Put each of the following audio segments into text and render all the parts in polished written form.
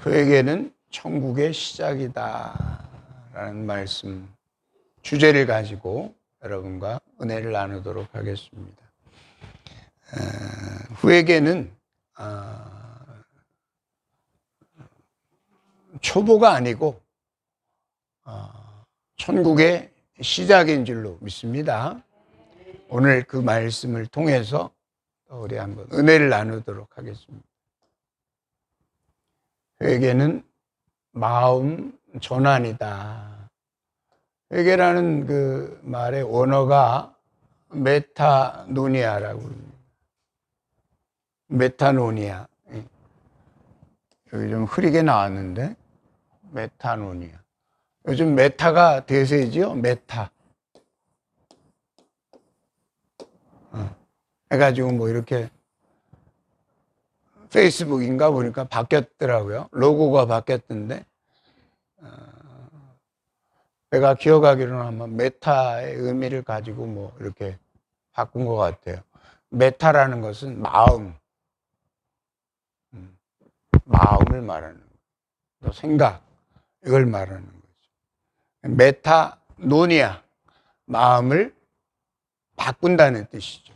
회개는 천국의 시작이다 라는 말씀 주제를 가지고 여러분과 은혜를 나누도록 하겠습니다. 회개는 초보가 아니고 천국의 시작인 줄로 믿습니다. 오늘 그 말씀을 통해서 우리 한번 은혜를 나누도록 하겠습니다. 회개는 마음 전환이다. 회개라는 그 말의 원어가 메타노니아라고 합니다. 메타노니아. 여기 좀 흐리게 나왔는데 메타노니아. 요즘 메타가 대세지요. 메타. 해가지고 뭐 이렇게 페이스북인가 보니까 바뀌었더라고요. 로고가 바뀌었던데 내가 기억하기로는 아마 메타의 의미를 가지고 뭐 이렇게 바꾼 것 같아요. 메타라는 것은 마음을 말하는 거예요. 생각, 이걸 말하는 거죠. 메타노니아, 마음을 바꾼다는 뜻이죠.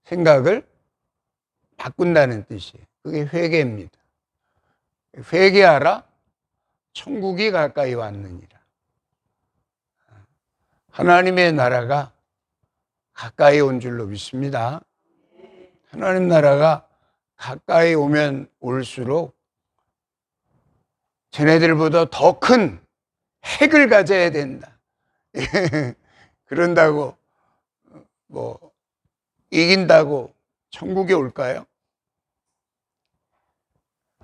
생각을 바꾼다는 뜻이에요. 그게 회개입니다. 회개하라, 천국이 가까이 왔느니라. 하나님의 나라가 가까이 온 줄로 믿습니다. 하나님 나라가 가까이 오면 올수록 쟤네들보다 더 큰 핵을 가져야 된다. 그런다고 뭐 이긴다고 천국에 올까요?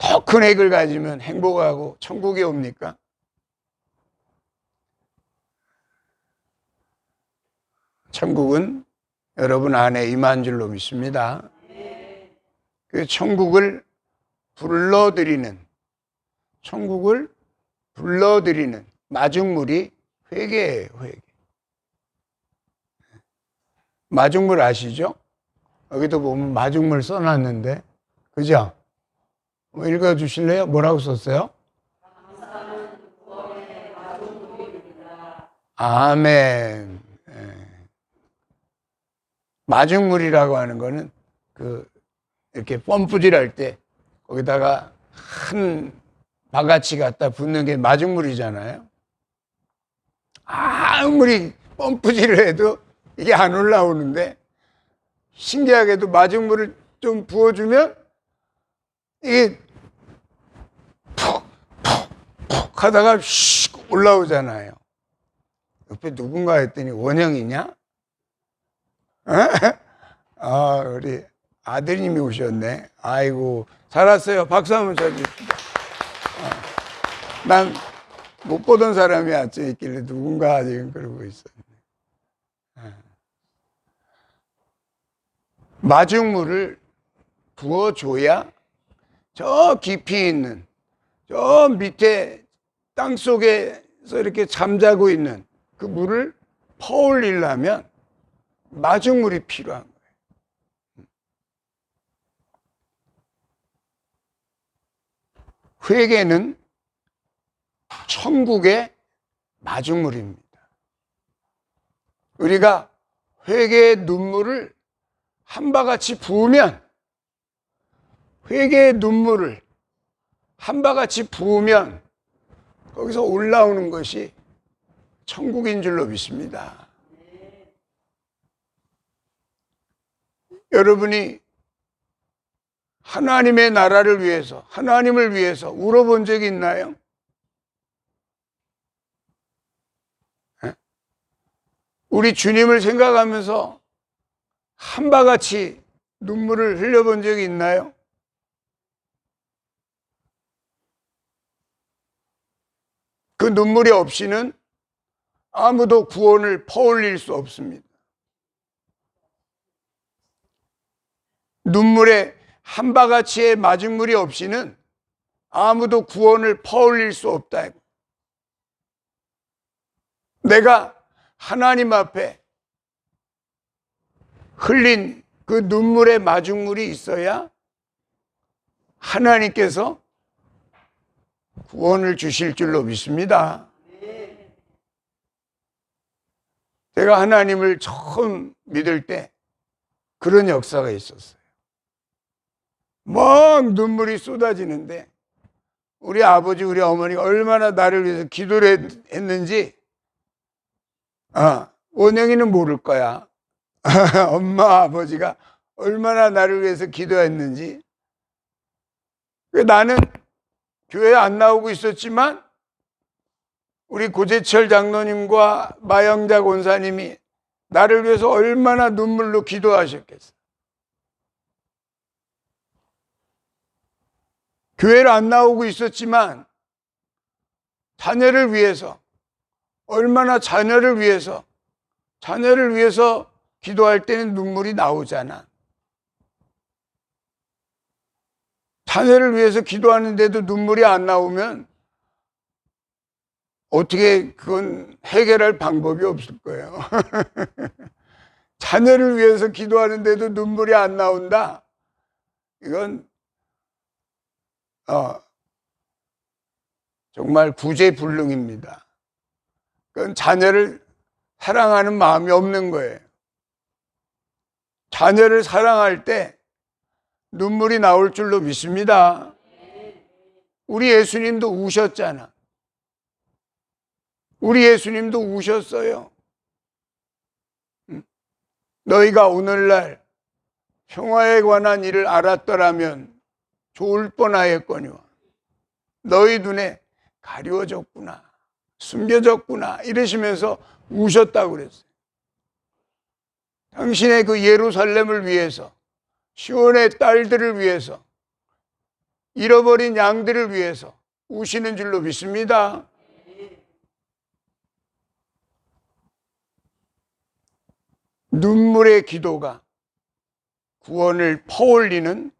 더 큰 핵을 가지면 행복하고 천국에 옵니까? 천국은 여러분 안에 임한 줄로 믿습니다. 그 천국을 불러들이는 마중물이 회개예요. 회개. 마중물 아시죠? 여기도 보면 마중물 써놨는데, 그죠? 읽어주실래요? 뭐라고 썼어요? 아멘. 마중물이라고 하는 거는 이렇게 펌프질할 때 거기다가 한 바가지 갖다 붓는 게 마중물이잖아요. 아무리 펌프질을 해도 이게 안 올라오는데 신기하게도 마중물을 좀 부어주면 이게 푹 하다가 슉 올라오잖아요. 옆에 누군가 했더니 원영이냐? 우리 아드님이 오셨네. 아이고, 잘 왔어요. 박수 한번 쳐주십시오. 난 못 보던 사람이 앉아있길래 누군가 지금 그러고 있었네. 마중물을 부어줘야 저 깊이 있는, 저 밑에 땅 속에서 이렇게 잠자고 있는 그 물을 퍼올리려면 마중물이 필요한 거예요. 회개는 천국의 마중물입니다. 우리가 회개의 눈물을 한 바가지 부으면, 회개의 눈물을 한 바가지 부으면 거기서 올라오는 것이 천국인 줄로 믿습니다. 여러분이 하나님의 나라를 위해서, 하나님을 위해서 울어본 적이 있나요? 우리 주님을 생각하면서 한 바가지 눈물을 흘려본 적이 있나요? 그 눈물이 없이는 아무도 구원을 퍼올릴 수 없습니다. 눈물에 한 바가지의 마중물이 없이는 아무도 구원을 퍼올릴 수 없다. 내가 하나님 앞에 흘린 그 눈물의 마중물이 있어야 하나님께서 구원을 주실 줄로 믿습니다. 제가 하나님을 처음 믿을 때 그런 역사가 있었어요. 막 눈물이 쏟아지는데 우리 아버지, 우리 어머니가 얼마나 나를 위해서 기도를 했는지 원영이는 모를 거야. 엄마, 아버지가 얼마나 나를 위해서 기도했는지. 나는 교회에 안 나오고 있었지만 우리 고재철 장로님과 마영자 권사님이 나를 위해서 얼마나 눈물로 기도하셨겠어. 교회를 안 나오고 있었지만 자녀를 위해서, 얼마나 자녀를 위해서 기도할 때는 눈물이 나오잖아. 자녀를 위해서 기도하는데도 눈물이 안 나오면 어떻게 그건 해결할 방법이 없을 거예요. 자녀를 위해서 기도하는데도 눈물이 안 나온다? 이건 정말 구제불능입니다. 그건 자녀를 사랑하는 마음이 없는 거예요. 자녀를 사랑할 때 눈물이 나올 줄로 믿습니다. 우리 예수님도 우셨잖아. 우리 예수님도 우셨어요. 너희가 오늘날 평화에 관한 일을 알았더라면 좋을 뻔하였거니와 너희 눈에 가려졌구나, 숨겨졌구나 이러시면서 우셨다고 그랬어요. 당신의 그 예루살렘을 위해서, 시온의 딸들을 위해서, 잃어버린 양들을 위해서 우시는 줄로 믿습니다. 눈물의 기도가 구원을 퍼올리는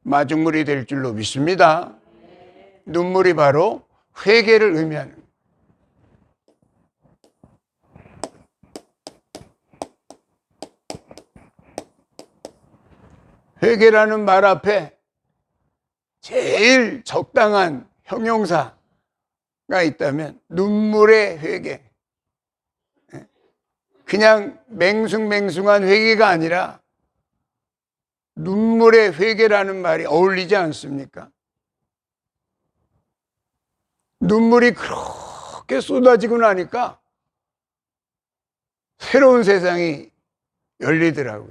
마중물이 될 줄로 믿습니다. 눈물이 바로 회개를 의미하는 회개라는 말 앞에 제일 적당한 형용사가 있다면 눈물의 회개. 그냥 맹숭맹숭한 회개가 아니라 눈물의 회개라는 말이 어울리지 않습니까? 눈물이 그렇게 쏟아지고 나니까 새로운 세상이 열리더라고요.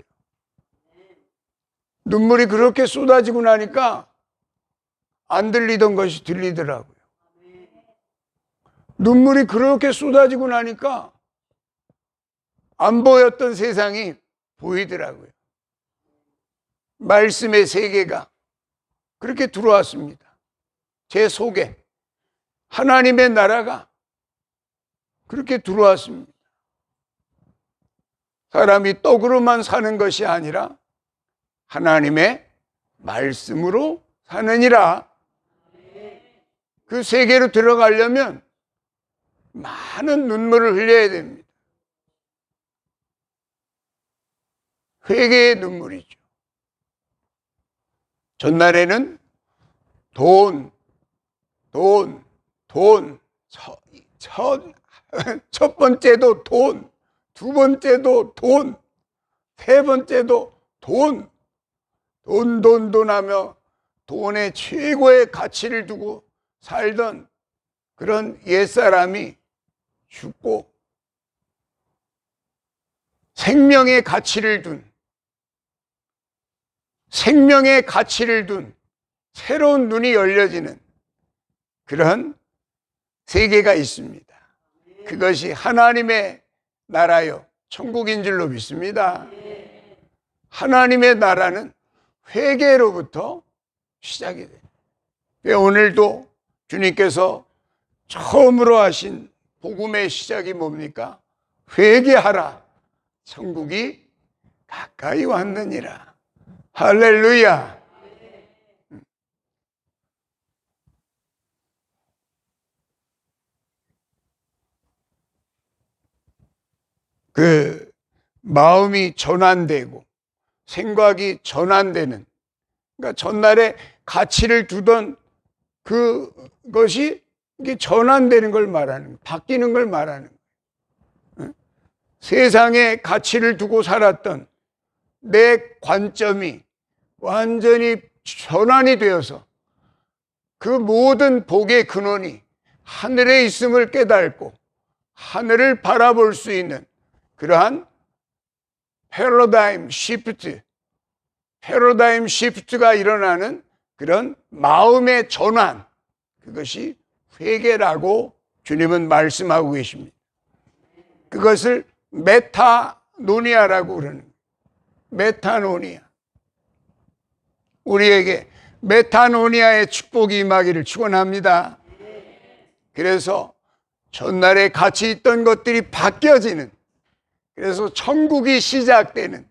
눈물이 그렇게 쏟아지고 나니까 안 들리던 것이 들리더라고요. 눈물이 그렇게 쏟아지고 나니까 안 보였던 세상이 보이더라고요. 말씀의 세계가 그렇게 들어왔습니다. 제 속에 하나님의 나라가 그렇게 들어왔습니다. 사람이 떡으로만 사는 것이 아니라 하나님의 말씀으로 사느니라. 그 세계로 들어가려면 많은 눈물을 흘려야 됩니다. 회개의 눈물이죠. 전날에는 첫 번째도 돈, 두 번째도 돈, 세 번째도 돈 하며 돈에 최고의 가치를 두고 살던 그런 옛사람이 죽고 생명의 가치를 둔 새로운 눈이 열려지는 그런 세계가 있습니다. 그것이 하나님의 나라요 천국인 줄로 믿습니다. 하나님의 나라는 회개로부터 시작이 돼요. 오늘도 주님께서 처음으로 하신 복음의 시작이 뭡니까? 회개하라, 천국이 가까이 왔느니라. 할렐루야. 그 마음이 전환되고 생각이 전환되는, 그러니까 전날에 가치를 두던 그것이 이게 전환되는 걸 말하는 거예요. 바뀌는 걸 말하는 거예요. 세상에 가치를 두고 살았던 내 관점이 완전히 전환이 되어서 그 모든 복의 근원이 하늘에 있음을 깨닫고 하늘을 바라볼 수 있는 그러한 패러다임 시프트가 일어나는 그런 마음의 전환, 그것이 회개라고 주님은 말씀하고 계십니다. 그것을 메타노니아라고 그러는 거예요. 메타노니아. 우리에게 메타노니아의 축복이 임하기를 축원합니다. 그래서 전날에 같이 있던 것들이 바뀌어지는, 그래서 천국이 시작되는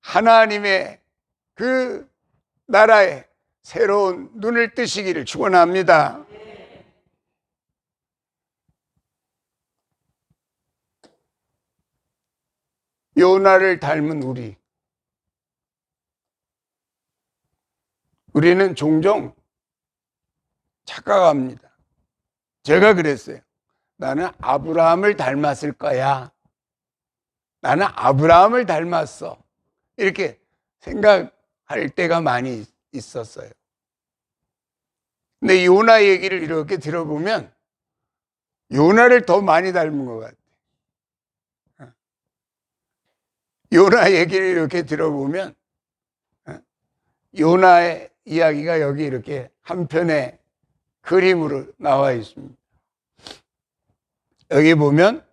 하나님의 그 나라에 새로운 눈을 뜨시기를 축원합니다. 요나를 닮은 우리는 종종 착각합니다. 제가 그랬어요. 나는 아브라함을 닮았을 거야. 나는 아브라함을 닮았어. 이렇게 생각할 때가 많이 있었어요. 근데 요나 얘기를 이렇게 들어보면 요나를 더 많이 닮은 것 같아요. 요나 얘기를 이렇게 들어보면 요나의 이야기가 여기 이렇게 한 편의 그림으로 나와 있습니다. 여기 보면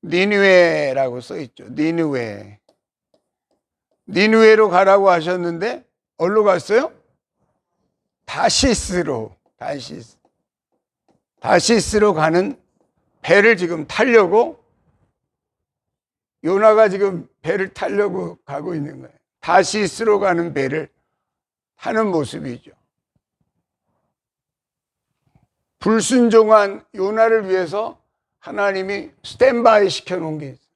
니느웨라고 써 있죠. 니느웨로 가라고 하셨는데 어디로 갔어요? 다시스로 가는 배를 지금 타려고, 요나가 지금 배를 타려고 가고 있는 거예요. 다시스로 가는 배를 타는 모습이죠. 불순종한 요나를 위해서 하나님이 스탠바이 시켜놓은 게 있어요.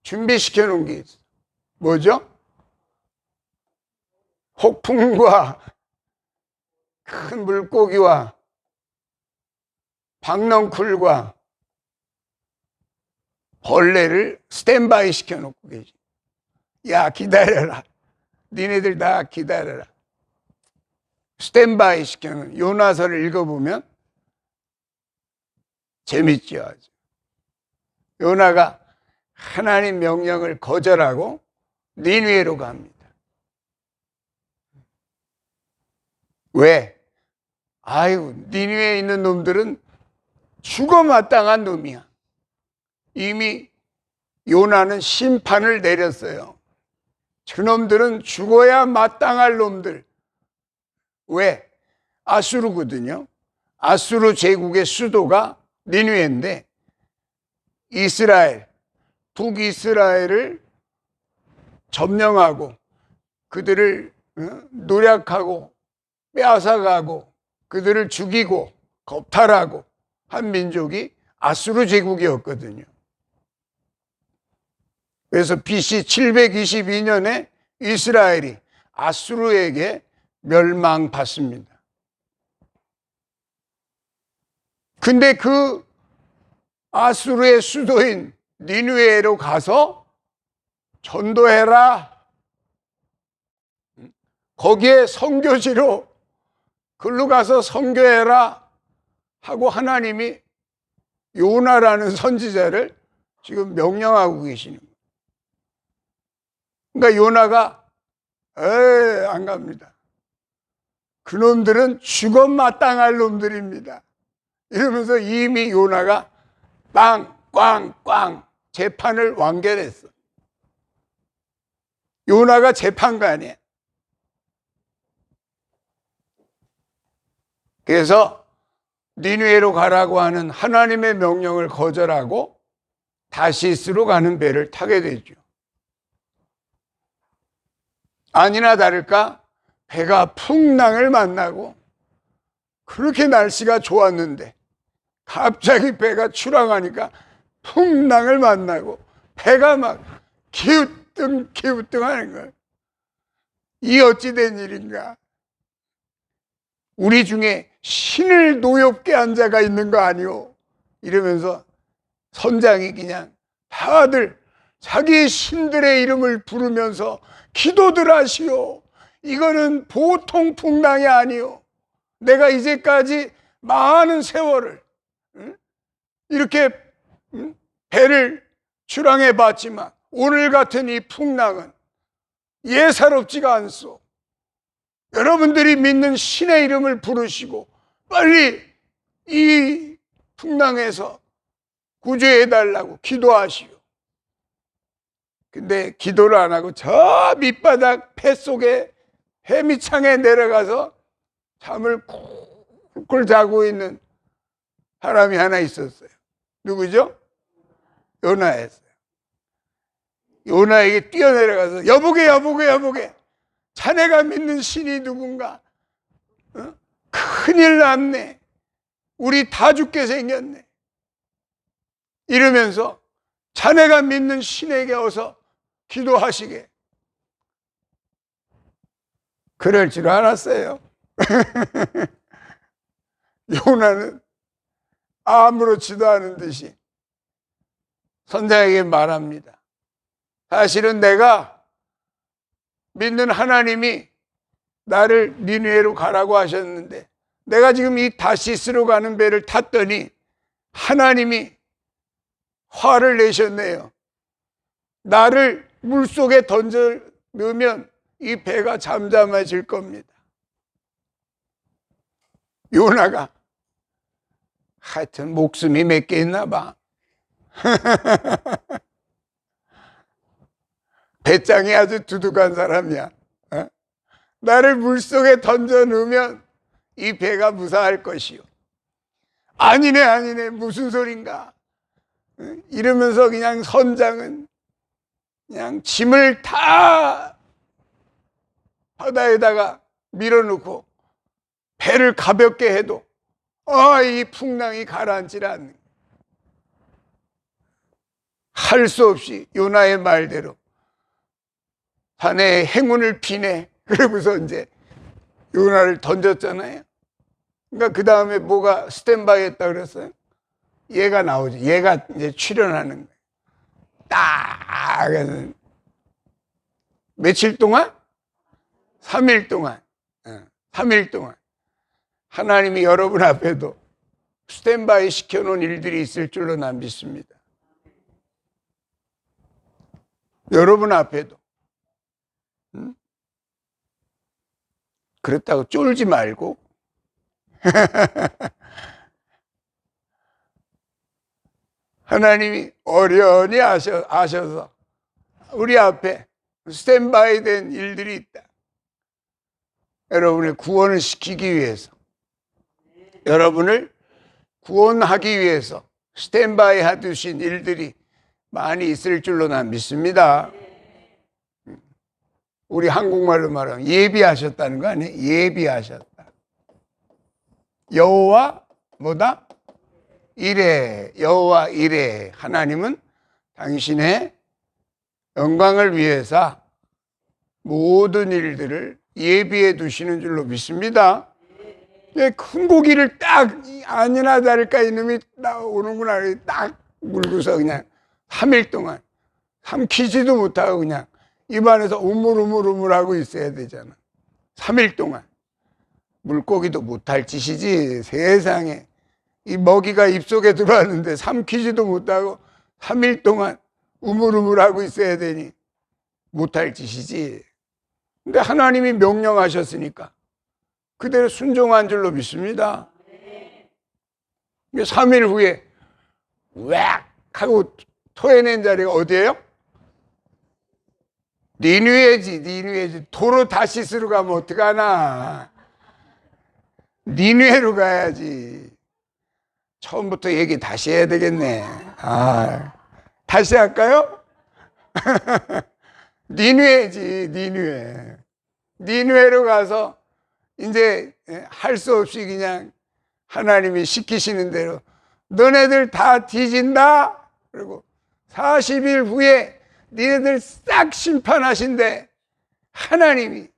준비시켜놓은 게 있어요. 뭐죠? 폭풍과 큰 물고기와 박넝쿨과 벌레를 스탠바이 시켜놓고 계시. 야, 기다려라. 니네들 다 기다려라. 스탠바이 시켜놓은 요나서를 읽어보면 재밌죠, 아주. 요나가 하나님 명령을 거절하고 니느웨로 갑니다. 왜? 아유, 니느웨에 있는 놈들은 죽어 마땅한 놈이야. 이미 요나는 심판을 내렸어요. 저놈들은 죽어야 마땅할 놈들. 왜? 아수르거든요. 아수르 제국의 수도가 니느웨인데 북이스라엘을 점령하고 그들을 노략하고 빼앗아가고 그들을 죽이고 겁탈하고 한 민족이 아수르 제국이었거든요. 그래서 BC 722년에 이스라엘이 아수르에게 멸망받습니다. 근데 그 아수르의 수도인 니느웨로 가서 전도해라. 거기에 선교지로 글로 가서 선교해라 하고 하나님이 요나라는 선지자를 지금 명령하고 계시는 거예요. 그러니까 요나가 안 갑니다. 그놈들은 죽어 마땅할 놈들입니다. 이러면서 이미 요나가 꽝꽝꽝 재판을 완결했어. 요나가 재판관이야. 그래서 니느웨로 가라고 하는 하나님의 명령을 거절하고 다시스로 가는 배를 타게 되죠. 아니나 다를까 배가 풍랑을 만나고 그렇게 날씨가 좋았는데 갑자기 배가 출항하니까 풍랑을 만나고 배가 막 기우뚱 하는 거예요. 이 어찌 된 일인가. 우리 중에 신을 노엽게 한 자가 있는 거 아니오? 이러면서 선장이 그냥 다들 자기 신들의 이름을 부르면서 기도들 하시오. 이거는 보통 풍랑이 아니오. 내가 이제까지 많은 세월을 이렇게 배를 출항해 봤지만 오늘 같은 이 풍랑은 예사롭지가 않소. 여러분들이 믿는 신의 이름을 부르시고 빨리 이 풍랑에서 구조해달라고 기도하시오. 근데 기도를 안 하고 저 밑바닥 배 속에 해미창에 내려가서 잠을 꿀꿀 자고 있는 사람이 하나 있었어요. 누구죠? 요나였어요. 요나에게 뛰어내려가서 여보게 자네가 믿는 신이 누군가? 큰일 났네. 우리 다 죽게 생겼네. 이러면서 자네가 믿는 신에게 어서 기도하시게. 그럴 줄 알았어요. 요나는 아무렇지도 않은 듯이 선장에게 말합니다. 사실은 내가 믿는 하나님이 나를 니느웨로 가라고 하셨는데 내가 지금 이 다시스로 가는 배를 탔더니 하나님이 화를 내셨네요. 나를 물속에 던져 넣으면 이 배가 잠잠해질 겁니다. 요나가 하여튼 목숨이 몇 개 있나 봐. 배짱이 아주 두둑한 사람이야. 나를 물속에 던져 넣으면 이 배가 무사할 것이요. 아니네 무슨 소린가. 이러면서 그냥 선장은 그냥 짐을 다 바다에다가 밀어놓고 배를 가볍게 해도 이 풍랑이 가라앉질 않는. 할 수 없이 요나의 말대로 자네의 행운을 비네. 그러고서 이제 요나를 던졌잖아요. 그러니까 그 다음에 뭐가 스탠바이 했다 그랬어요? 얘가 나오죠. 얘가 이제 출연하는 거예요. 딱 며칠 동안? 3일 동안. 3일 동안 하나님이 여러분 앞에도 스탠바이 시켜놓은 일들이 있을 줄로 난 믿습니다. 여러분 앞에도. 그렇다고 쫄지 말고 하나님이 어련히 아셔서 우리 앞에 스탠바이 된 일들이 있다. 여러분의 구원을 시키기 위해서, 여러분을 구원하기 위해서 스탠바이 하두신 일들이 많이 있을 줄로 난 믿습니다. 우리 한국말로 말하면 예비하셨다는 거 아니에요? 예비하셨다. 여호와 뭐다? 이레. 여호와 이레. 하나님은 당신의 영광을 위해서 모든 일들을 예비해 두시는 줄로 믿습니다. 큰 고기를 딱 아니나 다를까 이놈이 오는구나 딱 물고서 그냥 3일 동안 삼키지도 못하고 그냥 입안에서 우물우물하고 있어야 되잖아. 3일 동안 물고기도 못할 짓이지. 세상에 이 먹이가 입속에 들어왔는데 삼키지도 못하고 3일 동안 우물우물하고 있어야 되니 못할 짓이지. 근데 하나님이 명령하셨으니까 그대로 순종한 줄로 믿습니다. 3일 후에 웩 하고 토해낸 자리가 어디예요? 니느웨지. 도로 다시스로 가면 어떡하나. 니느웨로 가야지. 처음부터 얘기 다시 해야 되겠네. 다시 할까요? 니느웨지. 니느웨로 가서 이제 할 수 없이 그냥 하나님이 시키시는 대로 너네들 다 뒤진다. 그리고 40일 후에 니네들 싹 심판하신대. 하나님이.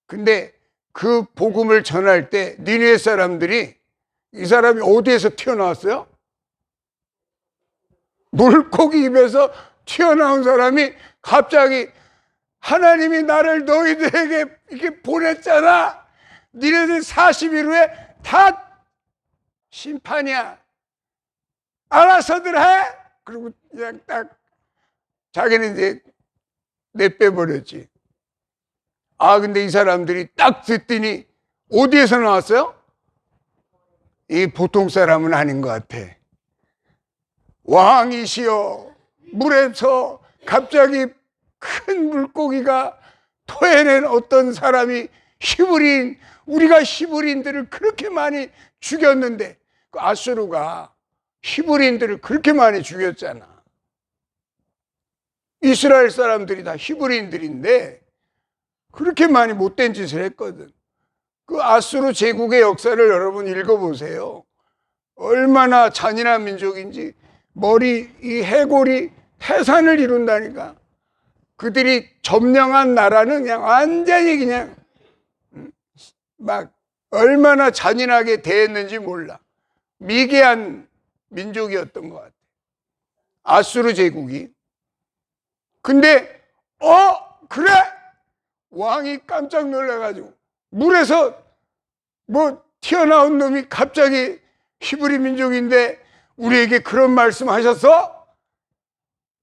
근데 그 복음을 전할 때 니느웨 사람들이 이 사람이 어디에서 튀어나왔어요? 물고기 입에서 튀어나온 사람이 갑자기 하나님이 나를 너희들에게 이렇게 보냈잖아. 니네들 40일 후에 다 심판이야. 알아서들 해. 그리고 그냥 딱 자기는 이제 내빼버렸지. 근데 이 사람들이 딱 듣더니 어디에서 나왔어요? 이 보통 사람은 아닌 것 같아. 왕이시여, 물에서 갑자기 큰 물고기가 토해낸 어떤 사람이 히브리인, 우리가 히브리인들을 그렇게 많이 죽였는데, 그 아수르가 히브리인들을 그렇게 많이 죽였잖아. 이스라엘 사람들이 다 히브리인들인데 그렇게 많이 못된 짓을 했거든. 그 아수르 제국의 역사를 여러분 읽어보세요. 얼마나 잔인한 민족인지. 이 해골이 태산을 이룬다니까. 그들이 점령한 나라는 그냥 완전히 그냥 막 얼마나 잔인하게 대했는지 몰라. 미개한 민족이었던 것 같아. 아수르 제국이. 근데 그래? 왕이 깜짝 놀라가지고 물에서 뭐 튀어나온 놈이 갑자기 히브리 민족인데 우리에게 그런 말씀 하셨어?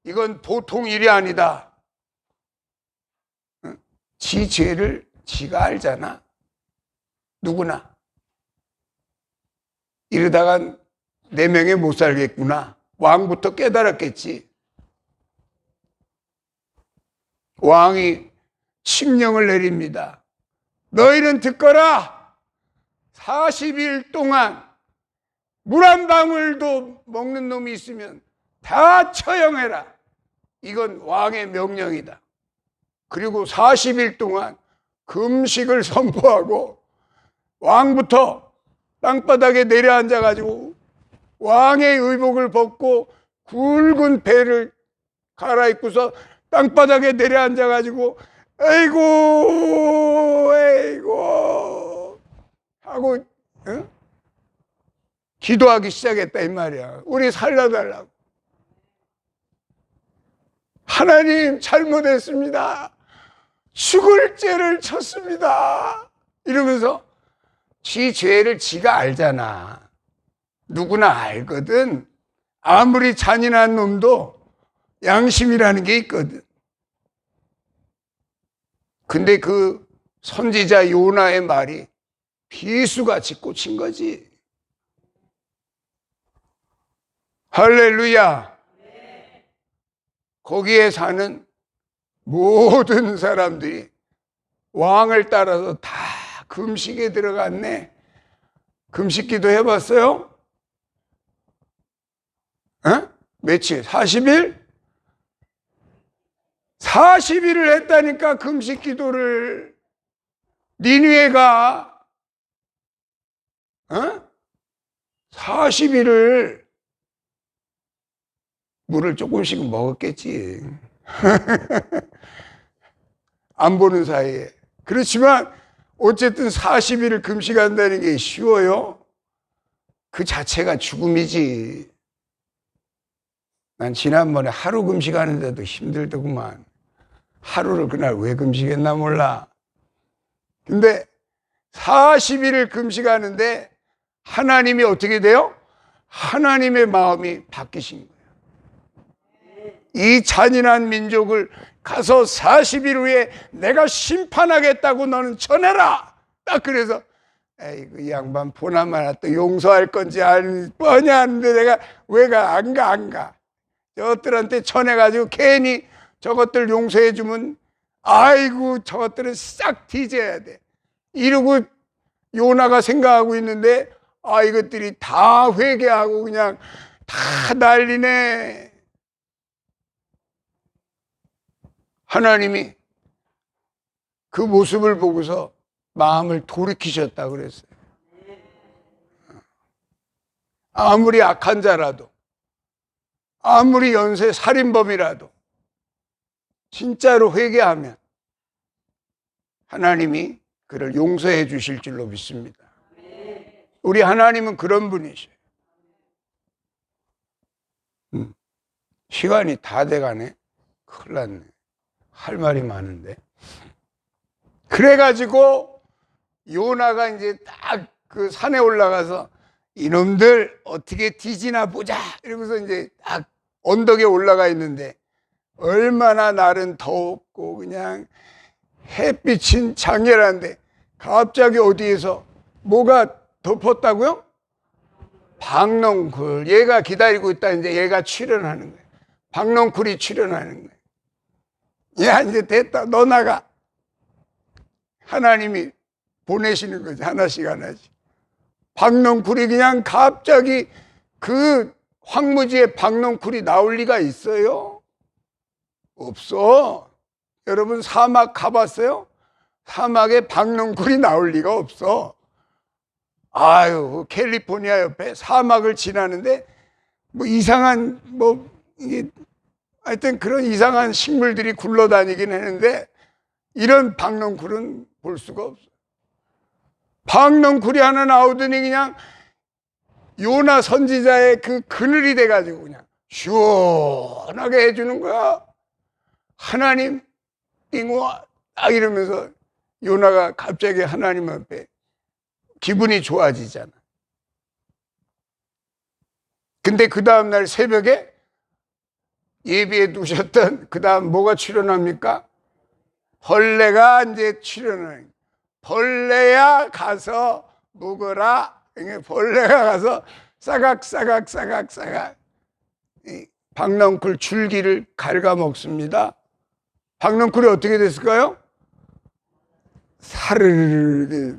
이건 보통 일이 아니다. 지 죄를 지가 알잖아. 누구나. 이러다간 내 명예 못 살겠구나. 왕부터 깨달았겠지. 왕이 칙령을 내립니다. 너희는 듣거라. 40일 동안 물 한 방울도 먹는 놈이 있으면 다 처형해라. 이건 왕의 명령이다. 그리고 40일 동안 금식을 선포하고 왕부터 땅바닥에 내려앉아가지고 왕의 의복을 벗고 굵은 배를 갈아입고서 땅바닥에 내려앉아가지고 에이고 하고 기도하기 시작했다 이 말이야. 우리 살려달라고. 하나님 잘못했습니다. 죽을 죄를 쳤습니다. 이러면서 지 죄를 지가 알잖아. 누구나 알거든. 아무리 잔인한 놈도 양심이라는 게 있거든. 근데 그 선지자 요나의 말이 비수같이 꽂힌 거지. 할렐루야. 거기에 사는 모든 사람들이 왕을 따라서 다 금식에 들어갔네. 금식 기도 해봤어요? 며칠? 40일? 40일을 했다니까 금식 기도를. 니느웨가 40일을 물을 조금씩은 먹었겠지. 안 보는 사이에. 그렇지만 어쨌든 40일을 금식한다는 게 쉬워요? 그 자체가 죽음이지. 난 지난번에 하루 금식하는데도 힘들더구만. 하루를 그날 왜 금식했나 몰라. 근데 40일을 금식하는데 하나님이 어떻게 돼요? 하나님의 마음이 바뀌신 거예요. 이 잔인한 민족을 가서 40일 후에 내가 심판하겠다고 너는 전해라. 딱 그래서 에이그 이 양반 보나마나 또 용서할 건지 뻔히 아는데 내가 왜 안 가. 저것들한테 전해가지고 괜히 저것들 용서해주면 아이고 저것들은 싹 뒤져야 돼. 이러고 요나가 생각하고 있는데 이것들이 다 회개하고 그냥 다 난리네. 하나님이 그 모습을 보고서 마음을 돌이키셨다 그랬어요. 아무리 악한 자라도, 아무리 연쇄 살인범이라도 진짜로 회개하면 하나님이 그를 용서해 주실 줄로 믿습니다. 우리 하나님은 그런 분이셔요. 시간이 다 돼가네. 큰일 났네. 할 말이 많은데. 그래가지고 요나가 이제 딱 그 산에 올라가서 이놈들 어떻게 뒤지나 보자 이러면서 이제 딱 언덕에 올라가 있는데 얼마나 날은 더웠고 그냥 햇빛은 장렬한데 갑자기 어디에서 뭐가 덮었다고요? 박넝쿨. 얘가 기다리고 있다. 이제 얘가 출연하는 거예요. 박넝쿨이 출연하는 거예요. 야, 이제 됐다. 너 나가. 하나님이 보내시는 거지. 하나씩 하나씩. 박넝쿨이 그냥 갑자기 그 황무지에 박넝쿨이 나올 리가 있어요? 없어. 여러분 사막 가봤어요? 사막에 박넝쿨이 나올 리가 없어. 아유, 캘리포니아 옆에 사막을 지나는데 뭐 이상한 이게 하여튼 그런 이상한 식물들이 굴러다니긴 했는데 이런 박넝쿨은 볼 수가 없어. 박넝쿨이 하나 나오더니 그냥 요나 선지자의 그 그늘이 돼가지고 그냥 시원하게 해주는 거야. 하나님 잉와 딱 이러면서 요나가 갑자기 하나님 앞에 기분이 좋아지잖아. 근데 그 다음날 새벽에 예비해 두셨던 그 다음 뭐가 출현합니까? 벌레가 이제 출현을. 벌레야 가서 먹어라. 벌레가 가서 싸각 박넝쿨 줄기를 갉아먹습니다. 박넝쿨이 어떻게 됐을까요? 사르르.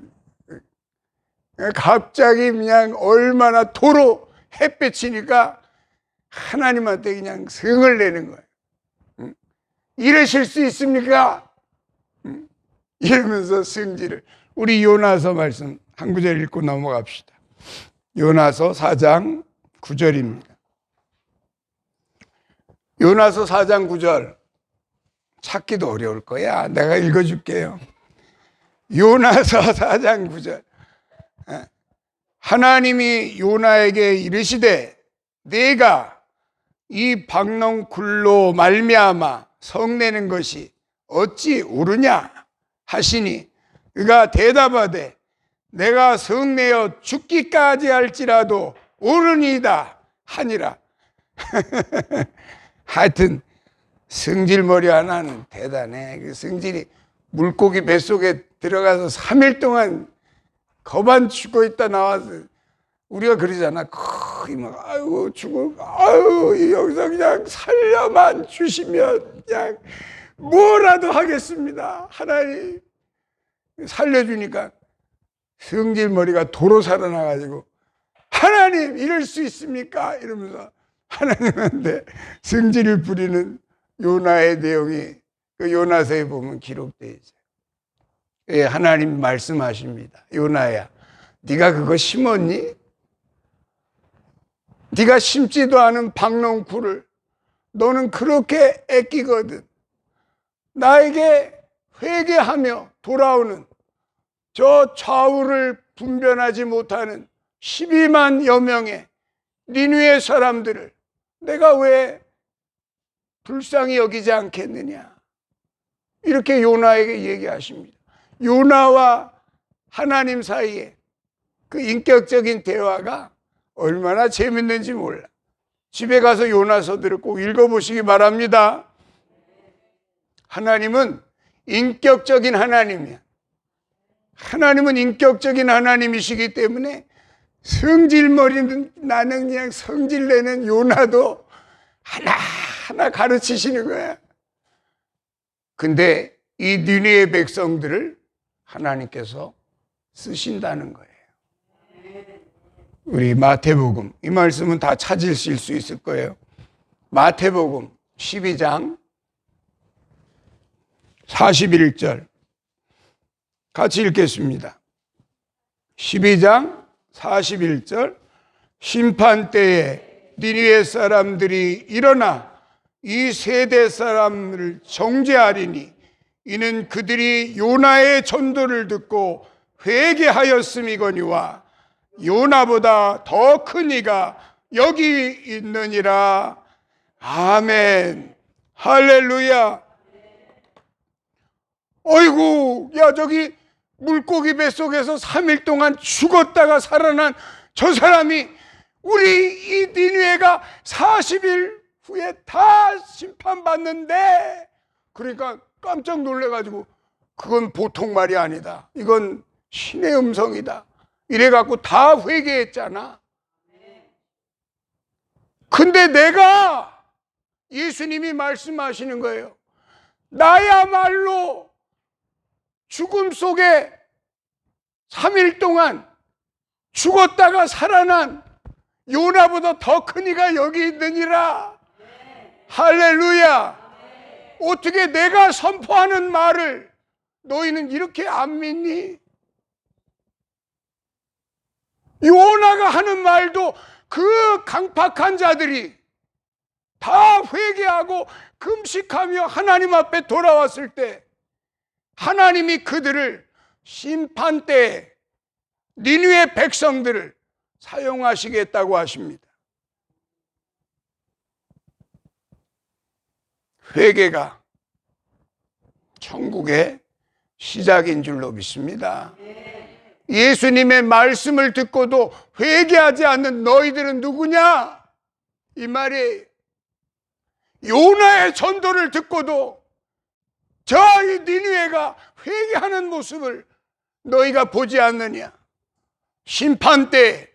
갑자기 그냥 얼마나 도로 햇볕이니까 하나님한테 그냥 성을 내는 거예요. 이러실 수 있습니까? 이러면서 성질을. 우리 요나서 말씀 한 구절 읽고 넘어갑시다. 요나서 4장 9절입니다. 요나서 4장 9절 찾기도 어려울 거야. 내가 읽어줄게요. 요나서 4장 9절. 하나님이 요나에게 이르시되 네가 이 박넝쿨로 말미암아 성내는 것이 어찌 옳으냐 하시니 그가 대답하되 내가 성내어 죽기까지 할지라도 옳으니이다 하니라. 하여튼 성질머리 하나는 대단해. 그 성질이 물고기 뱃속에 들어가서 3일 동안 거반 죽고 있다 나와서 우리가 그러잖아. 거의 막 아이고 죽을 아유 여기서 그냥 살려만 주시면 그냥 뭐라도 하겠습니다. 하나님 살려주니까 성질머리가 도로 살아나가지고 하나님 이럴 수 있습니까? 이러면서 하나님한테 성질을 부리는 요나의 내용이 그 요나서에 보면 기록되어 있어요. 예, 하나님 말씀하십니다. 요나야, 네가 그거 심었니? 네가 심지도 않은 박넝쿨을 너는 그렇게 애끼거든. 나에게 회개하며 돌아오는 저 좌우를 분별하지 못하는 12만여 명의 니느웨 사람들을 내가 왜 불쌍히 여기지 않겠느냐. 이렇게 요나에게 얘기하십니다. 요나와 하나님 사이에 그 인격적인 대화가 얼마나 재밌는지 몰라. 집에 가서 요나서들을 꼭 읽어보시기 바랍니다. 하나님은 인격적인 하나님이야. 하나님은 인격적인 하나님이시기 때문에 성질머리는 나는 그냥 성질내는 요나도 하나하나 가르치시는 거야. 근데 이 니느웨 백성들을 하나님께서 쓰신다는 거예요. 우리 마태복음, 이 말씀은 다 찾으실 수 있을 거예요. 마태복음 12장 41절 같이 읽겠습니다. 12장 41절 심판 때에 니느웨 사람들이 일어나 이 세대 사람을 정죄하리니 이는 그들이 요나의 전도를 듣고 회개하였음이거니와 요나보다 더 큰 이가 여기 있느니라. 아멘. 할렐루야. 어이구, 야, 저기 물고기 뱃속에서 3일 동안 죽었다가 살아난 저 사람이 우리 이 니느웨가 40일 후에 다 심판받는데, 그러니까 깜짝 놀래가지고, 그건 보통 말이 아니다, 이건 신의 음성이다, 이래갖고 다 회개했잖아. 근데 내가, 예수님이 말씀하시는 거예요. 나야말로 죽음 속에 3일 동안 죽었다가 살아난 요나보다 더 큰 이가 여기 있느니라. 할렐루야. 어떻게 내가 선포하는 말을 너희는 이렇게 안 믿니? 요나가 하는 말도 그 강팍한 자들이 다 회개하고 금식하며 하나님 앞에 돌아왔을 때 하나님이 그들을 심판 때에 니느웨 백성들을 사용하시겠다고 하십니다. 회개가 천국의 시작인 줄로 믿습니다. 예수님의 말씀을 듣고도 회개하지 않는 너희들은 누구냐? 이 말이, 요나의 전도를 듣고도 저 니느웨가 회개하는 모습을 너희가 보지 않느냐? 심판 때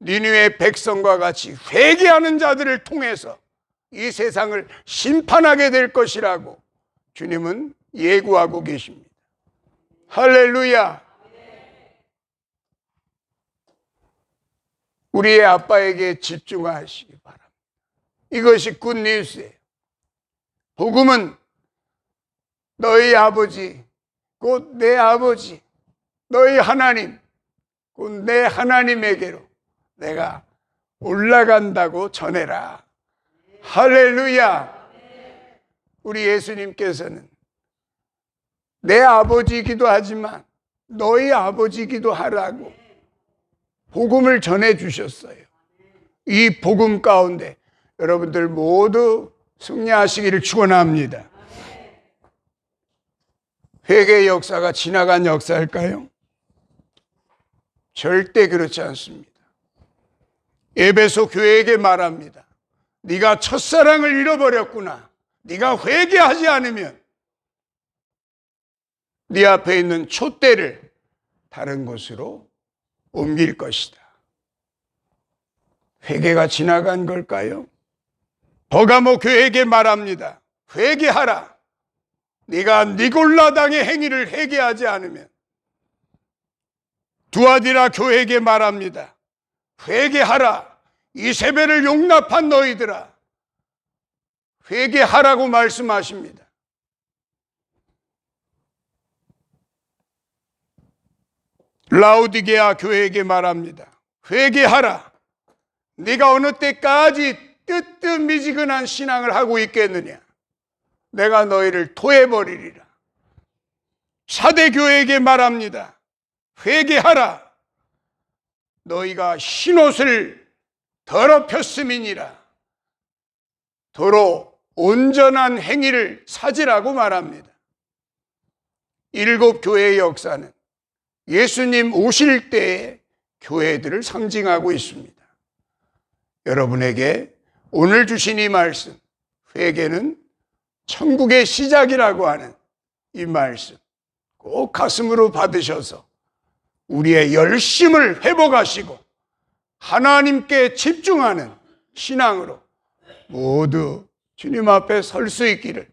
니느웨 백성과 같이 회개하는 자들을 통해서 이 세상을 심판하게 될 것이라고 주님은 예고하고 계십니다. 할렐루야. 우리의 아빠에게 집중하시기 바랍니다. 이것이 굿뉴스예요. 복음은 너희 아버지, 곧 내 아버지, 너희 하나님, 곧 내 하나님에게로 내가 올라간다고 전해라. 할렐루야. 우리 예수님께서는 내 아버지이기도 하지만 너희 아버지이기도 하라고 복음을 전해주셨어요. 이 복음 가운데 여러분들 모두 승리하시기를 축원합니다. 회개의 역사가 지나간 역사일까요? 절대 그렇지 않습니다. 에베소 교회에게 말합니다. 네가 첫사랑을 잃어버렸구나. 네가 회개하지 않으면 네 앞에 있는 촛대를 다른 곳으로 옮길 것이다. 회개가 지나간 걸까요? 버가모 교회에게 말합니다. 회개하라. 네가 니골라당의 행위를 회개하지 않으면. 두아디라 교회에게 말합니다. 회개하라. 이세벨을 용납한 너희들아. 회개하라고 말씀하십니다. 라우디게아 교회에게 말합니다. 회개하라. 네가 어느 때까지 뜨뜻미지근한 신앙을 하고 있겠느냐. 내가 너희를 토해버리리라. 사대 교회에게 말합니다. 회개하라. 너희가 흰옷을 더럽혔음이니라. 도로 온전한 행위를 찾으라고 말합니다. 일곱 교회의 역사는 예수님 오실 때의 교회들을 상징하고 있습니다. 여러분에게 오늘 주신 이 말씀, 회개는 천국의 시작이라고 하는 이 말씀 꼭 가슴으로 받으셔서 우리의 열심을 회복하시고 하나님께 집중하는 신앙으로 모두 주님 앞에 설 수 있기를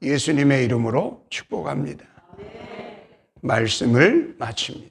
예수님의 이름으로 축복합니다. 말씀을 마칩니다.